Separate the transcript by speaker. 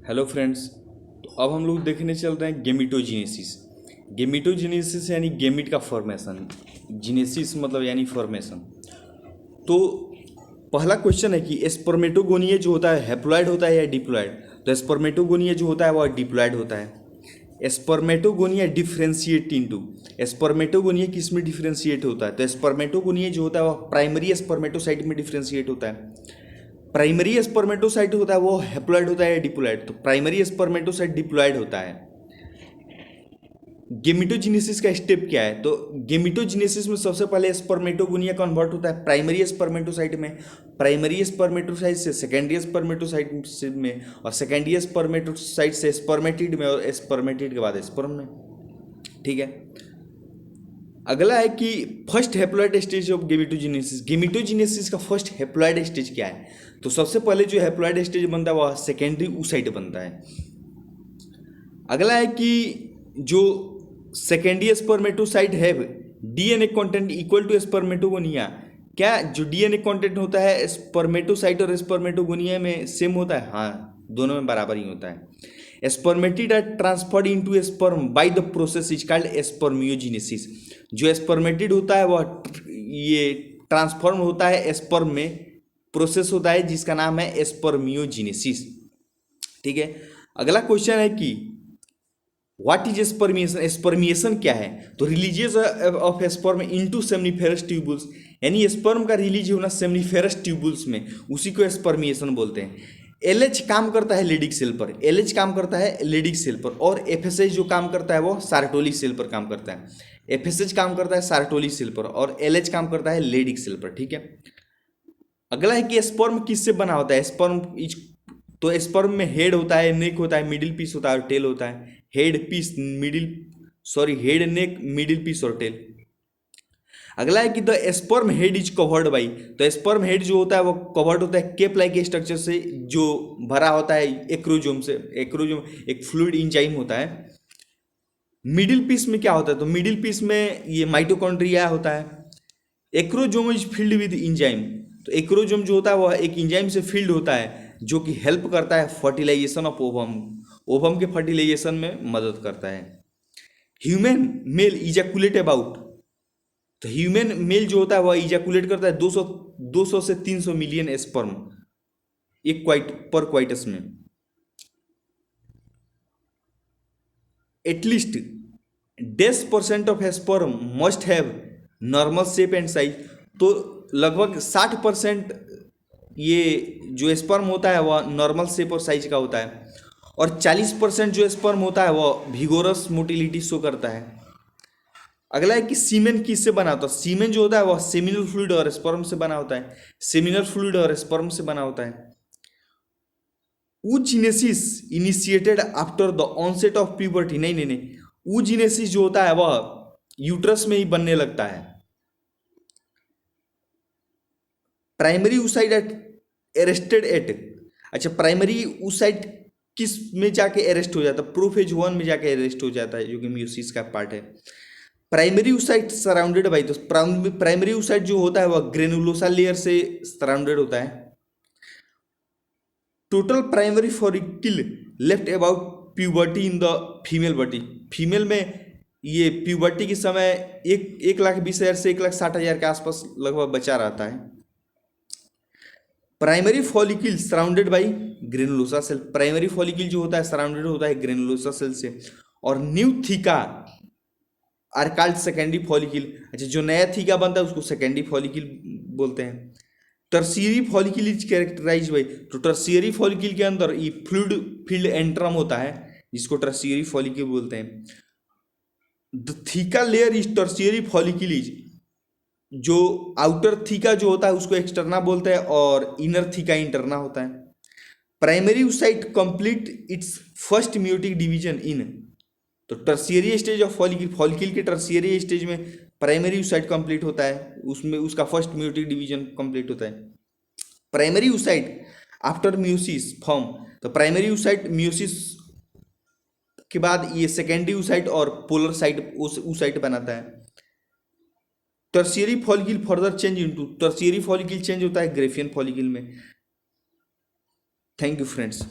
Speaker 1: Hello friends. तो अब हम लोग देखने चल रहे हैं गेमिटोजेनेसिस। गेमिटोजेनेसिस यानी गेमिट का फॉर्मेशन, जीनेसिस मतलब यानी फॉर्मेशन। तो पहला क्वेश्चन है कि स्पर्मेटोगोनिया जो होता है हैप्लॉइड होता है या डिप्लॉइड। तो स्पर्मेटोगोनिया जो होता है वह डिप्लॉइड होता है। स्पर्मेटोगोनिया डिफ्रेंशिएट इनटू, स्पर्मेटोगोनिया किस में डिफ्रेंशिएट होता है? तो स्पर्मेटोगोनिया जो होता है वह प्राइमरी स्पर्मेटोसाइट में डिफ्रेंशिएट होता है। प्राइमरी स्पर्मेटोसाइट होता है वो हैप्लॉइड होता है या डिप्लॉइड? तो प्राइमरी स्पर्मेटोसाइट डिप्लॉइड होता है। गेमिटोजेनेसिस का स्टेप क्या है? तो गेमिटोजेनेसिस में सबसे पहले स्पर्मेटोगोनिया कन्वर्ट होता है प्राइमरी स्पर्मेटोसाइट में, प्राइमरी स्पर्मेटोसाइट से सेकेंडरी स्पर्मेटोसाइट में, और सेकेंडरी स्पर्मेटोसाइट से स्पर्मेटिड में, और स्पर्मेटिड के बाद स्पर्म में। ठीक है। अगला है कि first haploid stage of gametogenesis. Gametogenesis का फर्स्ट हैप्लॉइड स्टेज क्या है? तो सबसे पहले जो हैप्लॉइड स्टेज बनता है वह सेकेंडरी oocyte बनता है। अगला है कि जो सेकेंडरी स्पर्मेटोसाइट है DNA content equal to spermatogonia. क्या जो डीएनए कंटेंट होता है स्पर्मेटोसाइट और स्पर्मेटोगोनिया में सेम होता है? हाँ, दोनों में बराबर ही होता है। Spermatid are transferred into sperm by the process is called spermiogenesis. जो स्पर्मेटिड होता है वह ये ट्रांसफॉर्म होता है स्पर्म में, प्रोसेस होता है जिसका नाम है स्पर्मियोजेनेसिस। ठीक है। अगला क्वेश्चन है कि व्हाट इज स्पर्मिएशन। स्पर्मिएशन क्या है? तो religious of sperm into seminiferous tubules, यानी स्पर्म का रिलीज होना सेमनीफेरस ट्यूबुल्स में, उसी को स्पर्मिएशन बोलते हैं। एलएच काम करता है लेडिक सेल पर, एलएच काम करता है लेडिक सेल पर, और एफएसएच जो काम करता है वो सार्टोलिक सेल पर काम करता है। एफएसएच काम करता है सार्टोलिक सेल पर और एलएच काम करता है लेडिक सेल पर। ठीक है। अगला है कि स्पर्म किससे बना होता है? स्पर्म तो स्पर्म में हेड होता है, नेक होता है, मिडिल पीस होता है और टेल होता है। Head piece middle, head neck middle piece और टेल। अगला है कि the sperm head is covered by, तो स्पर्म हेड जो होता है वो कवर्ड होता है केप लाइक स्ट्रक्चर से, जो भरा होता है एक्रोजोम से। एक्रोजोम एक फ्लूइड इंजाइम होता है। मिडिल पीस में क्या होता है? तो मिडिल पीस में ये माइटोकॉन्ड्रिया होता है। Acrosome is field with enzyme, तो एक्रोजोम जो होता है वह एक इंजाइम से फील्ड होता है जो कि हेल्प करता है फर्टिलाइजेशन ऑफ ओवम, ओवम के फर्टिलाइजेशन में मदद करता है। ह्यूमन मेल इजैकुलेट अबाउट, तो ह्यूमन मेल जो होता है वह इजैकुलेट करता है 200 से 300 मिलियन स्पर्म एक क्वाइट पर क्वाइटस में। At least 10% of sperm must have normal shape and size, तो लगभग 60% ये जो स्पर्म होता है वह नॉर्मल शेप और साइज का होता है, और 40% जो स्पर्म होता है वह विगोरस मोटिलिटी शो करता है। अगला है कि सीमेन किससे बना होता है? सीमेन जो होता है वह सेमिनल फ्लूइड और स्पर्म से बना होता है। सेमिनल फ्लूइड और स्पर्म से बना होता है। oogenesis initiated after the onset of puberty, नहीं नहीं नहीं, oogenesis जो होता है वह यूट्रस में ही बनने लगता है। प्राइमरी oocyte अरेस्टेड एट, अच्छा प्राइमरी oocyte किस में जाके अरेस्ट हो जाता है? प्रोफेज 1 में जाके अरेस्ट हो जाता है, जो कि म्यूसिस का पार्ट है। प्राइमरी oocyte सराउंडेड बाई, तो प्राइमरी oocyte जो होता है वह ग्रेनुलोसा लेयर से सराउंडेड होता है। Total primary follicle left about puberty in the female body, female में ये प्यूबर्टी के समय 1,20,000 से 1,60,000 के आसपास लगभग बचा रहता है। Primary follicle surrounded by granulosa cell, primary follicle जो होता है सराउंडेड होता है ग्रेनुलोसा सेल से। और new theca are called secondary follicle, अच्छा जो नया थीका बनता है उसको सेकेंडरी फॉलिकल बोलते हैं। Tertiary follicle is characterize by, तो टर्शियरी फॉलिकल के अंदर ये फ्लूइड फील्ड एंट्रम होता है जिसको टर्शियरी फॉलिकल बोलते हैं। The theca layer is tertiary follicle is, जो आउटर थीका जो होता है उसको एक्सटर्ना बोलते हैं और इनर थीका इंटरना होता है। Primary oocyte complete its first meiotic division in, तो tertiary stage of follicle, follicle के टर्शियरी स्टेज में प्राइमरी oocyte कंप्लीट होता है, उसमें उसका फर्स्ट म्यूटिक डिवीजन कंप्लीट होता है। Primary oocyte after meiosis form, तो प्राइमरी oocyte म्यूसिस के बाद ये सेकेंडरी oocyte और पोलर साइट oocyte बनाता है। Tertiary follicle further change into, tertiary follicle change होता है ग्रेफियन फॉलिकल में। Thank you friends.